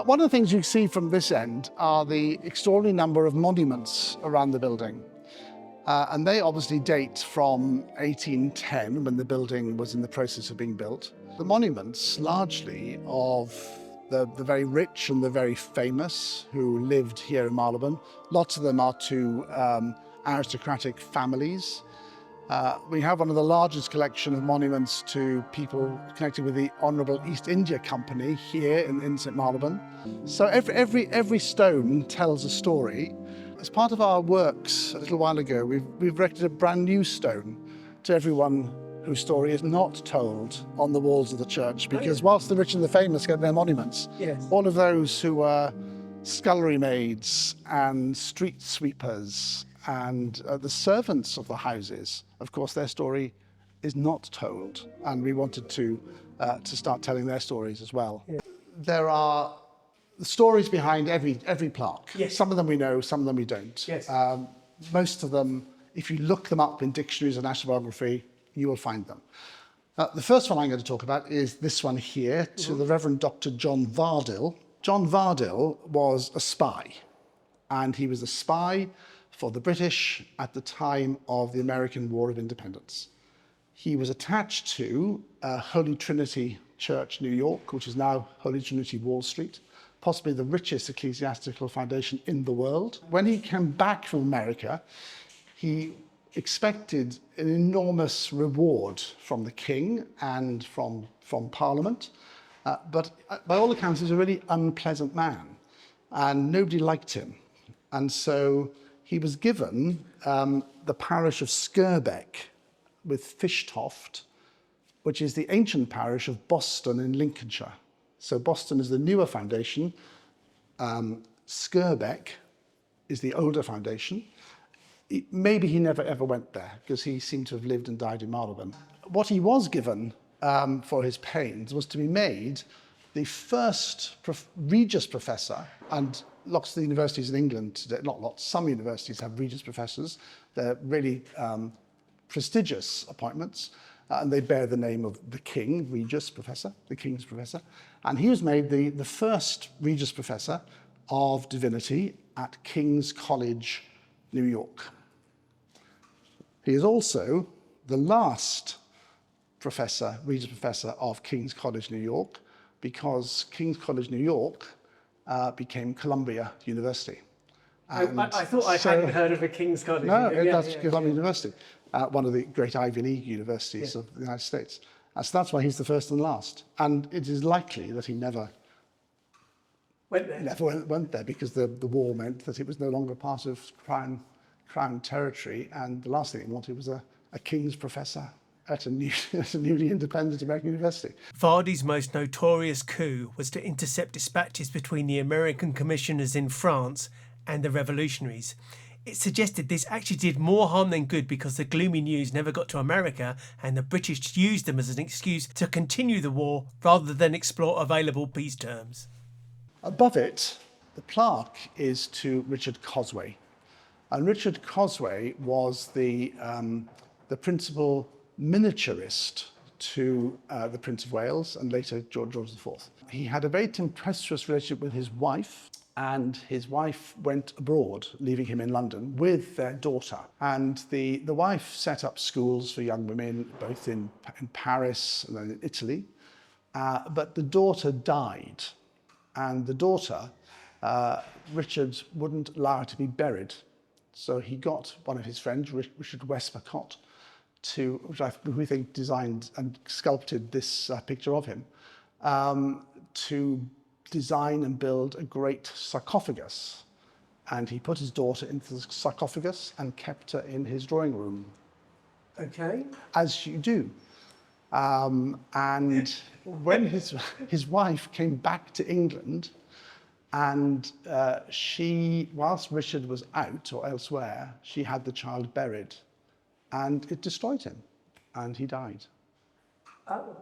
One of the things you see from this end are the extraordinary number of monuments around the building. And they obviously date from 1810, when the building was in the process of being built. The monuments largely of the very rich and the very famous who lived here in Marylebone. Lots of them are to aristocratic families. We have one of the largest collection of monuments to people connected with the Honourable East India Company here in St Marylebone. So every stone tells a story. As part of our works a little while ago, we've erected a brand new stone to everyone whose story is not told on the walls of the church, because whilst the rich and the famous get their monuments, yes, all of those who were scullery maids and street sweepers and the servants of the houses, of course, their story is not told, and we wanted to start telling their stories as well. Yeah. There are the stories behind every plaque. Yes. Some of them we know, some of them we don't. Yes. Most of them, if you look them up in dictionaries and national biography, you will find them. The first one I'm going to talk about is this one here, to the Reverend Dr. John Vardill. John Vardill was a spy, and he was a spy for the British at the time of the American War of Independence. He was attached to Holy Trinity Church, New York, which is now Holy Trinity Wall Street, possibly the richest ecclesiastical foundation in the world. When he came back from America, he expected an enormous reward from the king and from Parliament, but by all accounts, he was a really unpleasant man, and nobody liked him. And so he was given the parish of Skirbeck with Fishtoft, which is the ancient parish of Boston in Lincolnshire. So Boston is the newer foundation. Skirbeck is the older foundation. Maybe he never ever went there, because he seemed to have lived and died in Marylebone. What he was given for his pains was to be made the first Regius Professor, and lots of the universities in England today, not lots, some universities have Regius Professors. They're really prestigious appointments, and they bear the name of the King, Regius Professor, the King's Professor. And he was made the first Regius Professor of Divinity at King's College, New York. He is also the last professor, Regius Professor of King's College, New York, because King's College, New York became Columbia University. I thought I hadn't heard of a King's College. No, that's Columbia University, one of the great Ivy League universities of the United States. So that's why he's the first and last. And it is likely that he never went there, because the war meant that it was no longer part of Crown territory, and the last thing he wanted was a King's Professor at a newly independent American university. Vardy's most notorious coup was to intercept dispatches between the American commissioners in France and the revolutionaries. It suggested this actually did more harm than good, because the gloomy news never got to America, and the British used them as an excuse to continue the war rather than explore available peace terms. Above it, the plaque is to Richard Cosway. And Richard Cosway was the principal miniaturist to the Prince of Wales and later George IV. He had a very tempestuous relationship with his wife, and his wife went abroad, leaving him in London with their daughter. And the wife set up schools for young women, both in Paris and then in Italy. But the daughter died, and the daughter, Richard wouldn't allow her to be buried. So he got one of his friends, Richard Westmacott, which we think designed and sculpted this picture of him, to design and build a great sarcophagus. And he put his daughter into the sarcophagus and kept her in his drawing room. Okay. As you do. And when his wife came back to England, and whilst Richard was out or elsewhere, she had the child buried, and it destroyed him, and he died. Oh.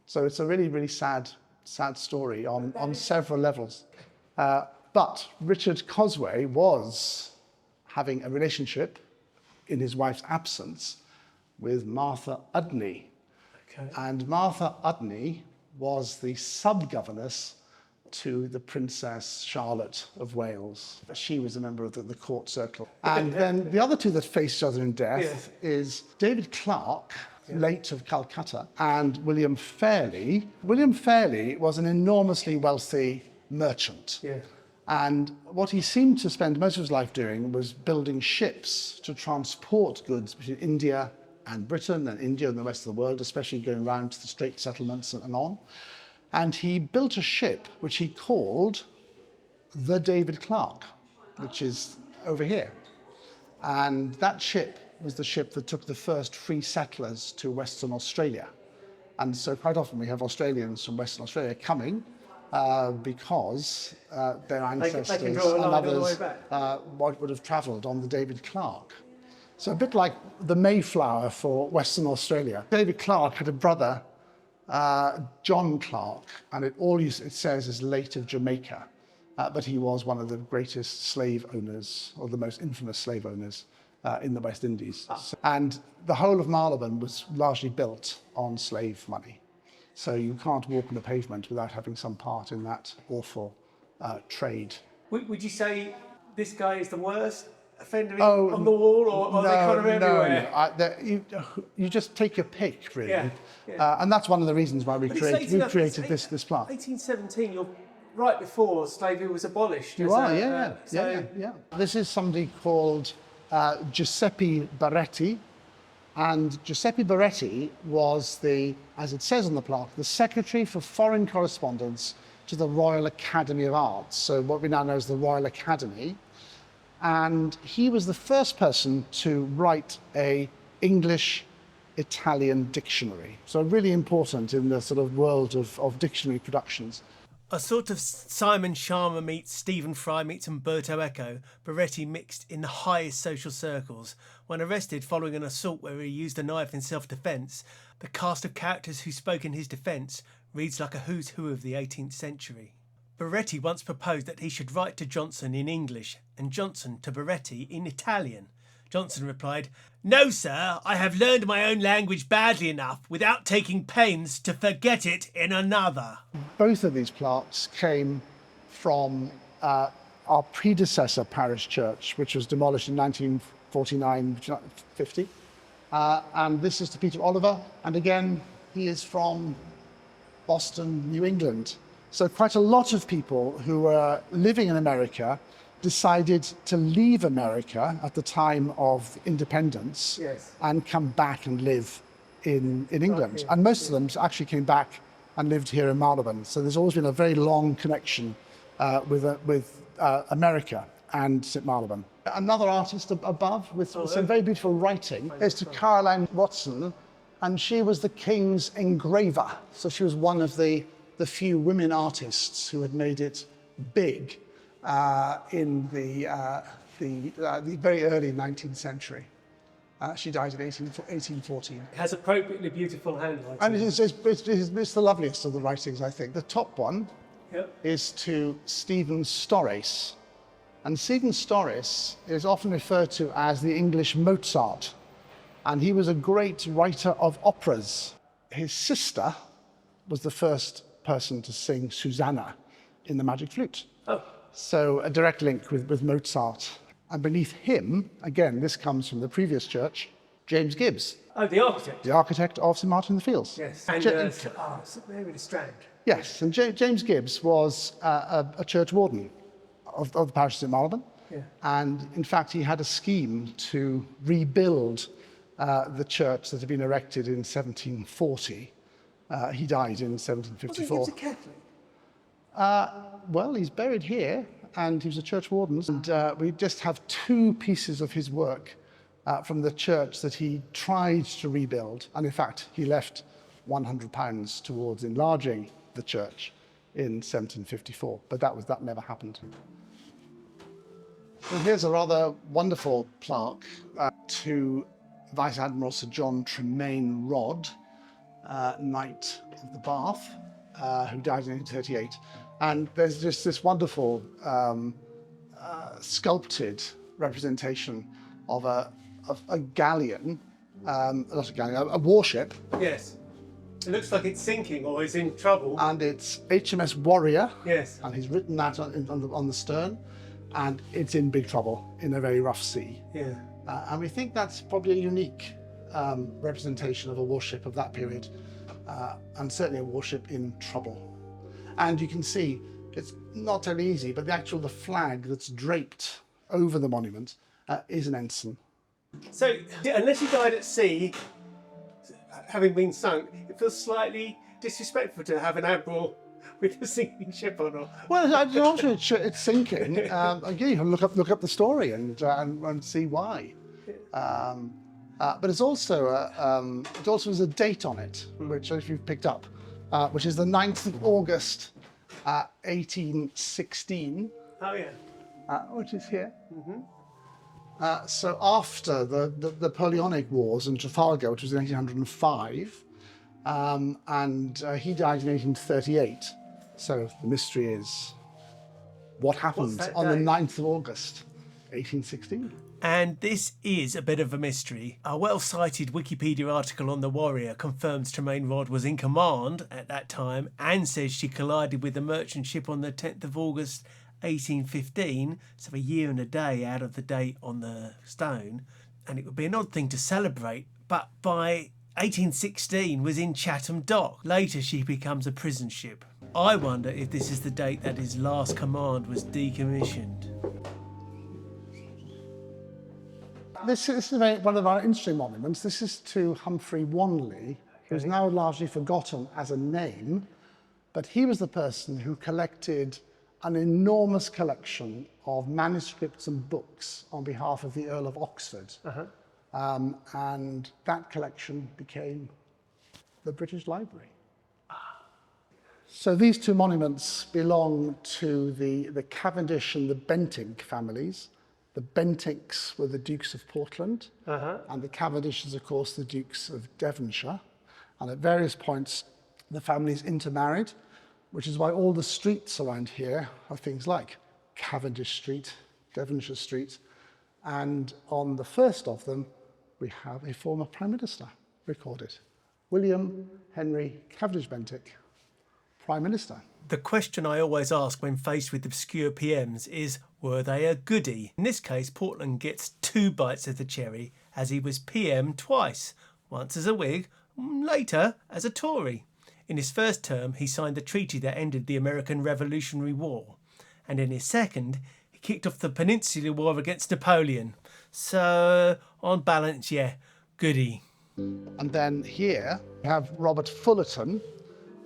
So it's a really, really sad story on several levels. But Richard Cosway was having a relationship in his wife's absence with Martha Udney. Okay. And Martha Udney was the sub-governess to the Princess Charlotte of Wales. She was a member of the court circle. And then the other two that face each other in death is David Clark, late of Calcutta, and William Fairley. William Fairley was an enormously wealthy merchant. Yeah. And what he seemed to spend most of his life doing was building ships to transport goods between India and Britain and India and the rest of the world, especially going around to the Strait settlements and on. And he built a ship which he called the David Clark, which is over here. And that ship was the ship that took the first free settlers to Western Australia. And so quite often we have Australians from Western Australia coming because their ancestors and others would have travelled on the David Clark. So a bit like the Mayflower for Western Australia. David Clark had a brother, John Clark, and it says is late of Jamaica, but he was one of the greatest slave owners, or the most infamous slave owners in the West Indies. And the whole of Marylebone was largely built on slave money. So you can't walk on the pavement without having some part in that awful trade. Would you say this guy is the worst offender on the wall, or are they kind of everywhere? You just take your pick, really. And that's one of the reasons why we created this plaque. 1817, you're right before slavery was abolished. Yeah. This is somebody called Giuseppe Baretti. And Giuseppe Baretti was as it says on the plaque, the Secretary for Foreign Correspondence to the Royal Academy of Arts. So what we now know as the Royal Academy. And he was the first person to write an English-Italian dictionary. So really important in the sort of world of dictionary productions. A sort of Simon Sharma meets Stephen Fry meets Umberto Eco, Baretti mixed in the highest social circles. When arrested following an assault where he used a knife in self-defence, the cast of characters who spoke in his defence reads like a who's who of the 18th century. Baretti once proposed that he should write to Johnson in English and Johnson to Baretti in Italian. Johnson replied, "No, sir, I have learned my own language badly enough without taking pains to forget it in another." Both of these plaques came from our predecessor parish church, which was demolished in 1949-50. And this is to Peter Oliver. And again, he is from Boston, New England. So quite a lot of people who were living in America decided to leave America at the time of independence and come back and live in England. And most of them actually came back and lived here in Marylebone. So there's always been a very long connection with America and St Marylebone. Another artist above with some very beautiful writing is to Caroline Watson, and she was the King's engraver. So she was one of the few women artists who had made it big in the very early 19th century. She died in 1814. It has appropriately beautiful handwriting. And it's the loveliest of the writings, I think. The top one is to Stephen Storris. And Stephen Storris is often referred to as the English Mozart. And he was a great writer of operas. His sister was the first person to sing Susanna in The Magic Flute. So a direct link with Mozart. And beneath him, again, this comes from the previous church, James Gibbs. Oh, the architect. The architect of St Martin in the Fields. Yes. And Mary the Strand. Yes, and James Gibbs was a church warden of the parish of St Marylebone. And in fact, he had a scheme to rebuild the church that had been erected in 1740. He died in 1754. Was he a Catholic? Well, he's buried here, and he was a church warden. And we just have two pieces of his work from the church that he tried to rebuild. And in fact, he left £100 towards enlarging the church in 1754. But that never happened. So here's a rather wonderful plaque to Vice Admiral Sir John Tremaine Rodd, Knight of the Bath, who died in 1838. And there's just this wonderful sculpted representation of a galleon, not a galleon, a warship. Yes. It looks like it's sinking or is in trouble. And it's HMS Warrior. Yes. And he's written that on the stern, and it's in big trouble in a very rough sea. Yeah. And we think that's probably a unique representation of a warship of that period, and certainly a warship in trouble. And you can see it's not terribly easy, but the flag that's draped over the monument is an ensign. So, unless you died at sea, having been sunk, it feels slightly disrespectful to have an admiral with a sinking ship on. Or... Well, I'm not sure it's sinking. Again, you can look up the story and see why. But it's also it also has a date on it, which if you've picked up, which is the 9th of August, 1816. Oh yeah. Which is here. So after the Napoleonic Wars in Trafalgar, which was in 1805, and he died in 1838. So the mystery is what happened on the 9th of August, 1816. And this is a bit of a mystery. A well-cited Wikipedia article on the Warrior confirms Tremaine Rodd was in command at that time and says she collided with a merchant ship on the 10th of August 1815, so a year and a day out of the date on the stone, and it would be an odd thing to celebrate, but by 1816 was in Chatham Dock. Later she becomes a prison ship. I wonder if this is the date that his last command was decommissioned. This is one of our interesting monuments. This is to Humphrey Wanley, who's now largely forgotten as a name, but he was the person who collected an enormous collection of manuscripts and books on behalf of the Earl of Oxford. And that collection became the British Library. So these two monuments belong to the Cavendish and the Bentinck families. The Bentinks were the Dukes of Portland, and the Cavendishes, of course, the Dukes of Devonshire. And at various points, the families intermarried, which is why all the streets around here are things like Cavendish Street, Devonshire Street, and on the first of them, we have a former Prime Minister recorded, William Henry Cavendish Bentinck, Prime Minister. The question I always ask when faced with obscure PMs is, were they a goodie? In this case, Portland gets 2 bites of the cherry, as he was PM twice, once as a Whig, later as a Tory. In his first term, he signed the treaty that ended the American Revolutionary War, and in his second, he kicked off the Peninsular War against Napoleon. So, on balance, yeah, goodie. And then here we have Robert Fullerton,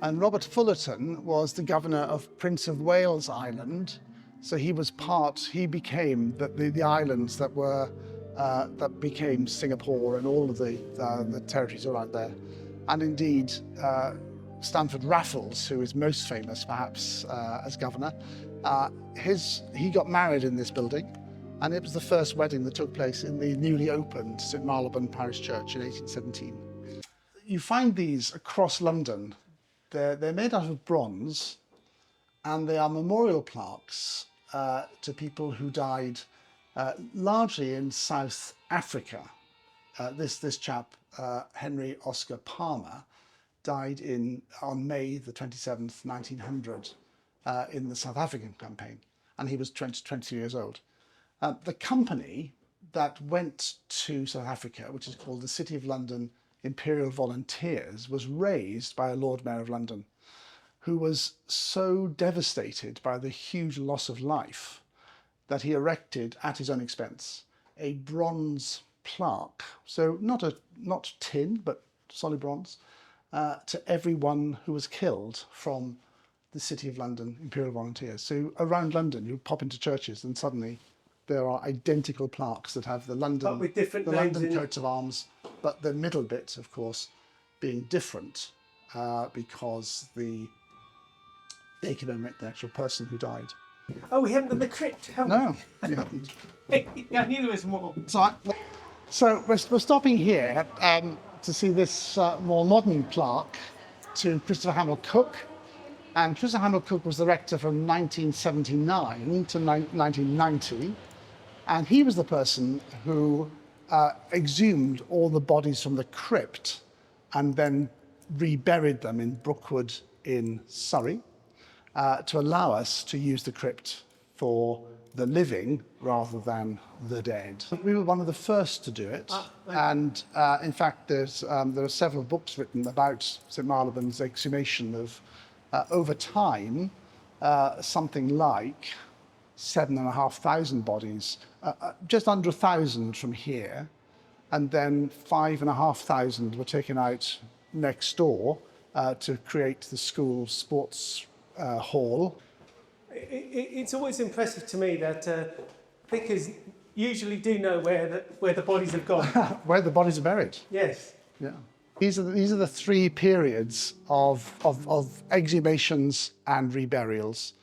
and Robert Fullerton was the governor of Prince of Wales Island. So he became the islands that became Singapore and all of the territories around there. And indeed, Stamford Raffles, who is most famous perhaps as governor, he got married in this building, and it was the first wedding that took place in the newly opened St Marylebone Parish Church in 1817. You find these across London. They're made out of bronze, and they are memorial plaques to people who died largely in South Africa. This chap, Henry Oscar Palmer, died on May the 27th, 1900, in the South African campaign, and he was 20 years old. The company that went to South Africa, which is called the City of London Imperial Volunteers, was raised by a Lord Mayor of London, who was so devastated by the huge loss of life that he erected, at his own expense, a bronze plaque, so not tin, but solid bronze, to everyone who was killed from the City of London Imperial Volunteers. So around London, you pop into churches and suddenly there are identical plaques that have the London coats of arms, but the middle bit, of course, being different because they commemorate the actual person who died. Oh, we haven't done the crypt, have we? No, you haven't. I knew there was more. So we're stopping here to see this more modern plaque to Christopher Hamill Cook. And Christopher Hamill Cook was the rector from 1979 to 1990. And he was the person who exhumed all the bodies from the crypt and then reburied them in Brookwood in Surrey to allow us to use the crypt for the living rather than the dead. We were one of the first to do it, and in fact there are several books written about St Marylebone's exhumation of, over time, something like 7,500 bodies, just under 1,000 from here, and then 5,500 were taken out next door to create the school sports hall. It's always impressive to me that vicars usually do know where the bodies have gone. Where the bodies are buried. Yes. Yeah. These are the three periods of exhumations and reburials.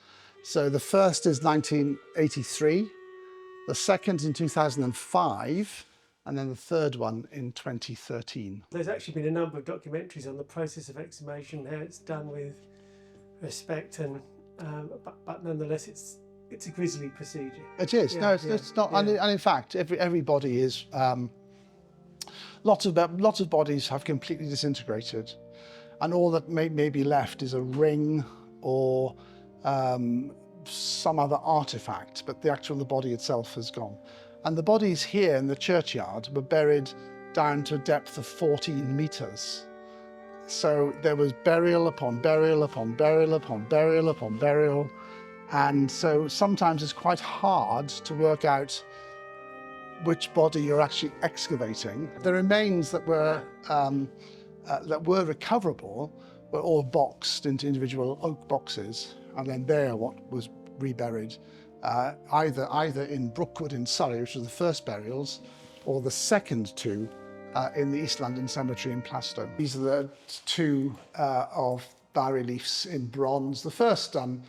So the first is 1983, the second in 2005, and then the third one in 2013. There's actually been a number of documentaries on the process of exhumation, how it's done with respect, and but nonetheless it's a grisly procedure. It is. No, it's not. And in fact, every body is. Lots of bodies have completely disintegrated, and all that may be left is a ring or some other artifact, but the body itself has gone. And the bodies here in the churchyard were buried down to a depth of 14 metres. So there was burial upon burial upon burial upon burial upon burial, and so sometimes it's quite hard to work out which body you're actually excavating. The remains that were recoverable were all boxed into individual oak boxes, and then there what was reburied, either in Brookwood in Surrey, which was the first burials, or the second two in the East London Cemetery in Plaistow. These are the two of bas-reliefs in bronze. The first done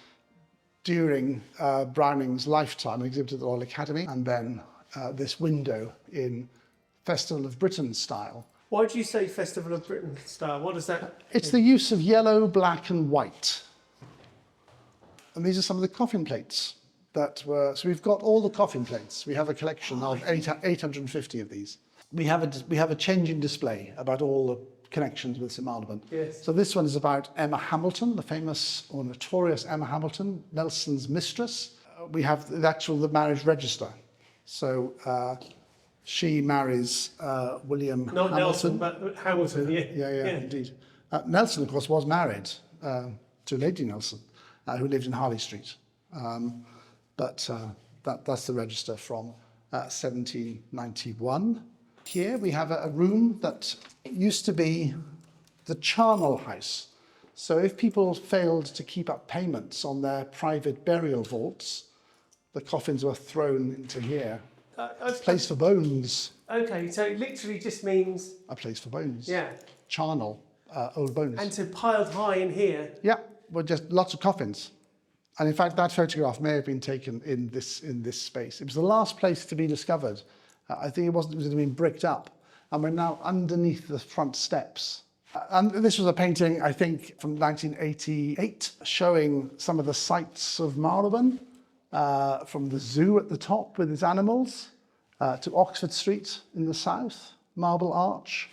during Browning's lifetime, exhibited at the Royal Academy, and then this window in Festival of Britain style. Why do you say Festival of Britain style? What does that It's the use of yellow, black and white. And these are some of the coffin plates that were... So we've got all the coffin plates. We have a collection of 850 of these. We have a changing display about all the connections with St Marylebone. Yes. So this one is about Emma Hamilton, the famous or notorious Emma Hamilton, Nelson's mistress. We have the marriage register. So she marries William Not Hamilton. Nelson, but Hamilton, yeah. Yeah, indeed. Nelson, of course, was married to Lady Nelson, who lived in Harley Street. But that's the register from 1791. Here we have a room that used to be the charnel house. So if people failed to keep up payments on their private burial vaults, the coffins were thrown into here. Place for bones. Okay, so it literally just means... A place for bones. Yeah. Charnel, old bones. And so piled high in here. Yeah, well, just lots of coffins. And in fact, that photograph may have been taken in this space. It was the last place to be discovered. I think it had been bricked up. And we're now underneath the front steps. And this was a painting, I think, from 1988, showing some of the sights of Marylebone. From the zoo at the top with its animals, to Oxford Street in the south, Marble Arch,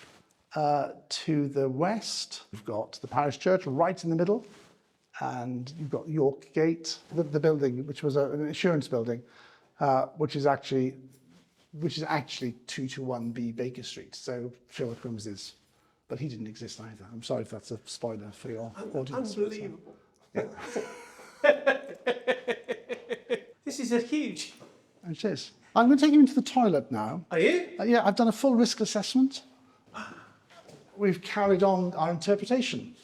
to the west. You've got the parish church right in the middle, and you've got York Gate, the building, which was an insurance building, which is actually 221B Baker Street. So Sherlock Holmes is, but he didn't exist either. I'm sorry if that's a spoiler for your audience. Unbelievable. Yeah. This is a huge... It is. I'm going to take you into the toilet now. Are you? Yeah, I've done a full risk assessment. We've carried on our interpretation.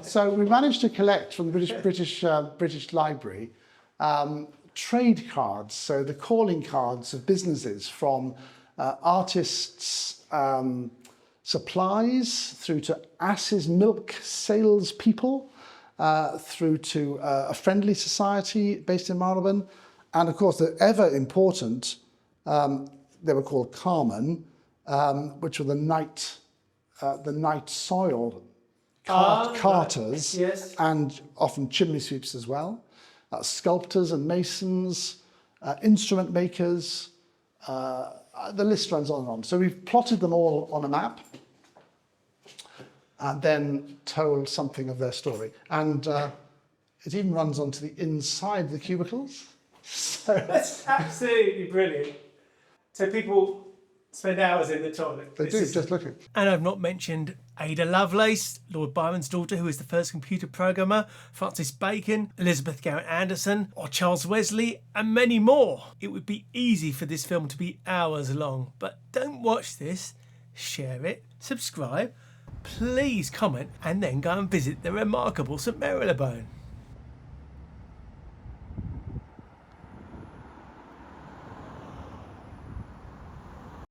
So we managed to collect from the British Library trade cards, so the calling cards of businesses from artists' supplies through to Ass's milk salespeople, through to a friendly society based in Marylebone, and of course the ever important, they were called Carmen, which were the night soil carters, yes. And often chimney sweeps as well, sculptors and masons, instrument makers, the list runs on and on. So we've plotted them all on a map. and then told something of their story. And it even runs onto the inside of the cubicles. So That's absolutely brilliant. So people spend hours in the toilet. they do, just looking. And I've not mentioned Ada Lovelace, Lord Byron's daughter, who was the first computer programmer, Francis Bacon, Elizabeth Garrett Anderson, or Charles Wesley, and many more. It would be easy for this film to be hours long, but don't watch this. Share it, subscribe, please comment, and then go and visit the remarkable St Marylebone.